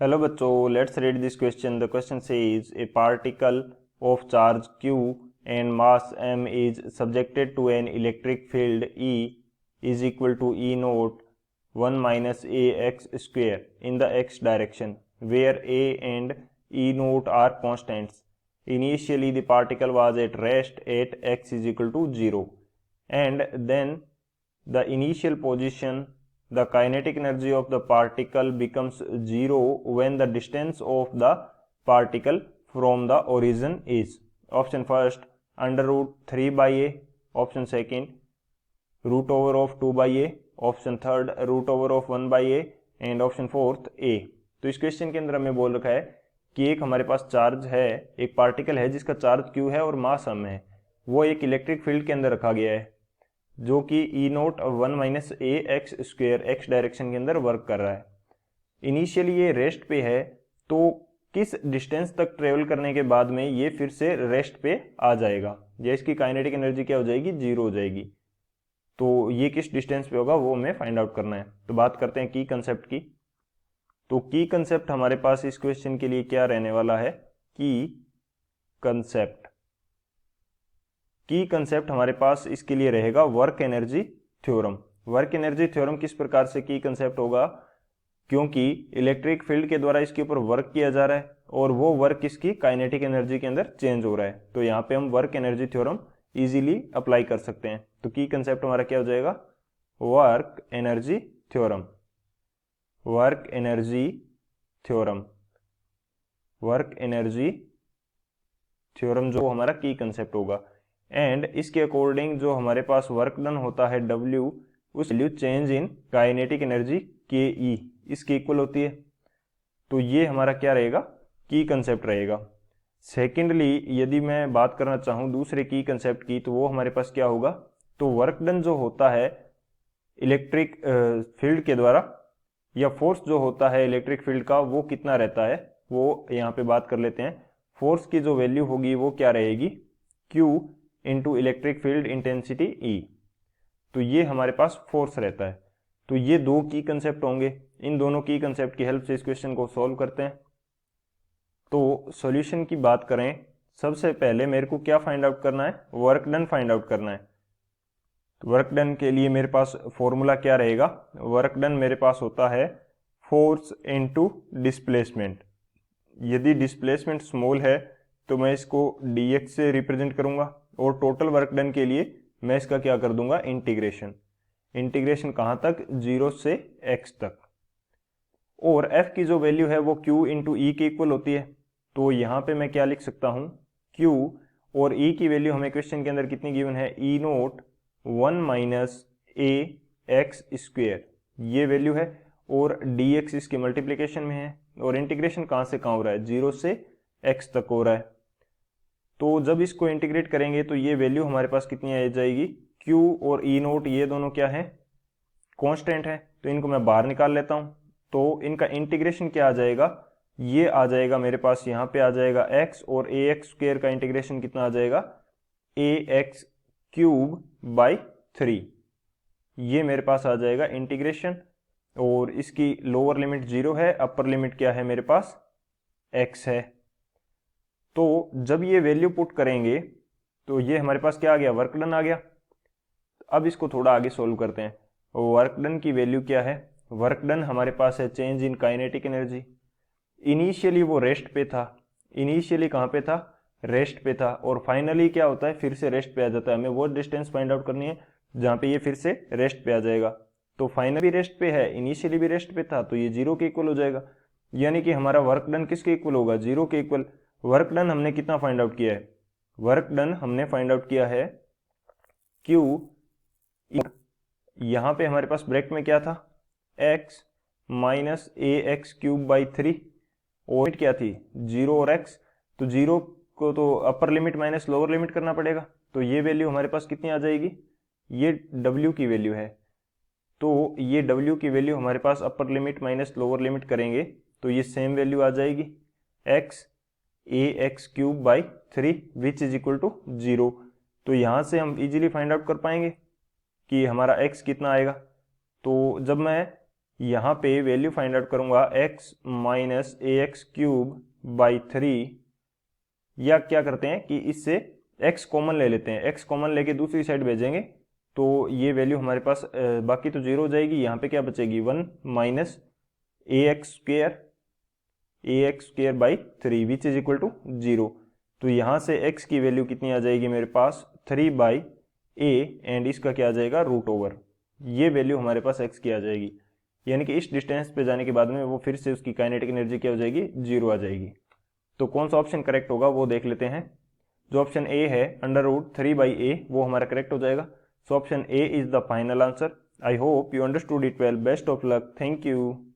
Hello बच्चों, let's read this question. The question says A particle of charge q and mass m is subjected to an electric field E is equal to E naught 1 minus ax square in the x direction, where a and E naught are constants. Initially the particle was at rest at x is equal to 0, and then the initial position, the kinetic energy of the particle becomes 0 when the distance of the particle from the origin is. Option first, under root 3 by a. Option second, root over of 2 by a. Option third, root over of 1 by a. And option fourth A. तो इस question के अंदर हमें बोल रखा है कि एक हमारे पास चार्ज है, एक पार्टिकल है जिसका चार्ज क्यू है और मास m है. वो एक इलेक्ट्रिक फील्ड के अंदर रखा गया है जो कि ई नोट 1 माइनस ए एक्स स्क्वेयर एक्स डायरेक्शन के अंदर वर्क कर रहा है. इनिशियली ये रेस्ट पे है, तो किस डिस्टेंस तक ट्रेवल करने के बाद में ये फिर से रेस्ट पे आ जाएगा या इसकी काइनेटिक एनर्जी क्या हो जाएगी, जीरो हो जाएगी. तो ये किस डिस्टेंस पे होगा वो हमें फाइंड आउट करना है. तो बात करते हैं की कंसेप्ट की. तो की कंसेप्ट हमारे पास इस क्वेश्चन के लिए क्या रहने वाला है, की कंसेप्ट. की कंसेप्ट हमारे पास इसके लिए रहेगा work energy theorem. Work energy theorem किस प्रकार से की कंसेप्ट होगा, क्योंकि इलेक्ट्रिक फील्ड के द्वारा इसके ऊपर वर्क किया जा रहा है और वो वर्क इसकी काइनेटिक एनर्जी के अंदर चेंज हो रहा है. तो यहाँ पे हम work energy theorem easily apply कर सकते हैं. तो की कंसेप्ट हमारा क्या हो जाएगा, work energy theorem. Work energy theorem, work energy theorem जो हमारा की कंसेप्ट होगा. एंड इसके अकॉर्डिंग जो हमारे पास वर्क डन होता है W, उस value change in kinetic energy KE इसके इक्वल होती है. तो ये हमारा क्या रहेगा, की कंसेप्ट रहेगा. सेकेंडली यदि मैं बात करना चाहूँ दूसरे की कंसेप्ट की, तो वो हमारे पास क्या होगा, तो वर्क डन जो होता है इलेक्ट्रिक फील्ड के द्वारा या फोर्स जो होता है इलेक्ट्रिक फील्ड का, वो कितना रहता है वो यहाँ पे बात कर लेते हैं. फोर्स की जो वैल्यू होगी वो क्या रहेगी, Q into electric field intensity E. तो ये हमारे पास फोर्स रहता है. तो ये दो की कंसेप्ट होंगे. इन दोनों की कंसेप्ट की हेल्प से इस क्वेश्चन को सॉल्व करते हैं. तो सॉल्यूशन की बात करें, सबसे पहले मेरे को क्या फाइंड आउट करना है, वर्क डन फाइंड आउट करना है. तो वर्क डन के लिए मेरे पास फॉर्मूला क्या रहेगा, वर्क डन मेरे पास होता है फोर्स इनटू डिस्प्लेसमेंट. यदि डिस्प्लेसमेंट स्मॉल है तो मैं इसको dx से रिप्रेजेंट करूंगा और टोटल वर्क डन के लिए मैं इसका क्या कर दूंगा, इंटीग्रेशन. इंटीग्रेशन कहां तक, 0 से x तक. और f की जो वैल्यू है वो q इंटू ई के इक्वल होती है. तो यहां पे मैं क्या लिख सकता हूं, q और e की वैल्यू हमें क्वेश्चन के अंदर कितनी गिवन है, ई नोट 1 माइनस ए एक्स स्क्वेयर ये वैल्यू है और dx इसके मल्टीप्लीकेशन में है. और इंटीग्रेशन कहां से कहां हो रहा है, 0 से x तक हो रहा है. तो जब इसको इंटीग्रेट करेंगे तो ये वैल्यू हमारे पास कितनी आ जाएगी, Q और E नोट ये दोनों क्या है, कांस्टेंट है. तो इनको मैं बाहर निकाल लेता हूं. तो इनका इंटीग्रेशन क्या आ जाएगा, ये आ जाएगा मेरे पास, यहाँ पे आ जाएगा x और ax स्क्वेयर का इंटीग्रेशन कितना आ जाएगा, ax क्यूब बाई 3. ये मेरे पास आ जाएगा इंटीग्रेशन. और इसकी लोअर लिमिट 0 है, अपर लिमिट क्या है मेरे पास, x है. तो जब ये वैल्यू पुट करेंगे तो ये हमारे पास क्या आ गया, वर्क डन आ गया. अब इसको थोड़ा आगे सोल्व करते हैं. वर्क डन की वैल्यू क्या है, वर्क डन हमारे पास है change in kinetic energy. Initially वो रेस्ट पे था, इनिशियली कहाँ पे था, रेस्ट पे था. और फाइनली क्या होता है, फिर से रेस्ट पे आ जाता है. हमें वो डिस्टेंस फाइंड आउट करनी है जहाँ पे ये फिर से रेस्ट पे आ जाएगा. तो फाइनली रेस्ट पे है, इनिशियली भी रेस्ट पे था, तो ये 0 के इक्वल हो जाएगा. यानी कि हमारा वर्क डन किसके इक्वल होगा, 0 के इक्वल. वर्क डन हमने कितना फाइंड आउट किया है, वर्क डन हमने फाइंड आउट किया है Q. यहां पे हमारे पास ब्रैकेट में क्या था, x minus A x cube by 3 और क्या थी, 0 और x. तो 0 को तो अपर लिमिट माइनस लोअर लिमिट करना पड़ेगा. तो ये वैल्यू हमारे पास कितनी आ जाएगी, ये w की वैल्यू है. तो ये w की वैल्यू हमारे पास upper limit minus lower limit करेंगे तो ये सेम वैल्यू आ जाएगी, x A x cube by 3 which is equal to 0. तो यहाँ से हम इजीली फाइंड आउट कर पाएंगे कि हमारा x कितना आएगा. तो जब मैं यहाँ पे वैल्यू फाइंड आउट करूँगा x माइनस ax³/3, या क्या करते हैं कि इससे x कॉमन ले लेते हैं, x कॉमन लेके दूसरी साइड भेजेंगे तो ये वैल्यू हमारे पास बाकी तो जीरो हो जाएगी, यहाँ पे क्या बचेगी 1 minus ax² which is equal to 0। तो यहाँ से x की वैल्यू कितनी आ जाएगी मेरे पास 3/a, एंड इसका क्या आ जाएगा √ओवर, ये वैल्यू हमारे पास x की आ जाएगी। यानी कि इस डिस्टेंस पे जाने के बाद में वो फिर से उसकी काइनेटिक एनर्जी क्या हो जाएगी, 0 आ जाएगी। तो कौन सा ऑप्शन करेक्ट होगा वो देख लेते हैं। जो ऑप्शन ए है √3/a वो हमारा करेक्ट हो जाएगा। So option A is the final answer. I hope you understood it well. Best of luck. Thank you.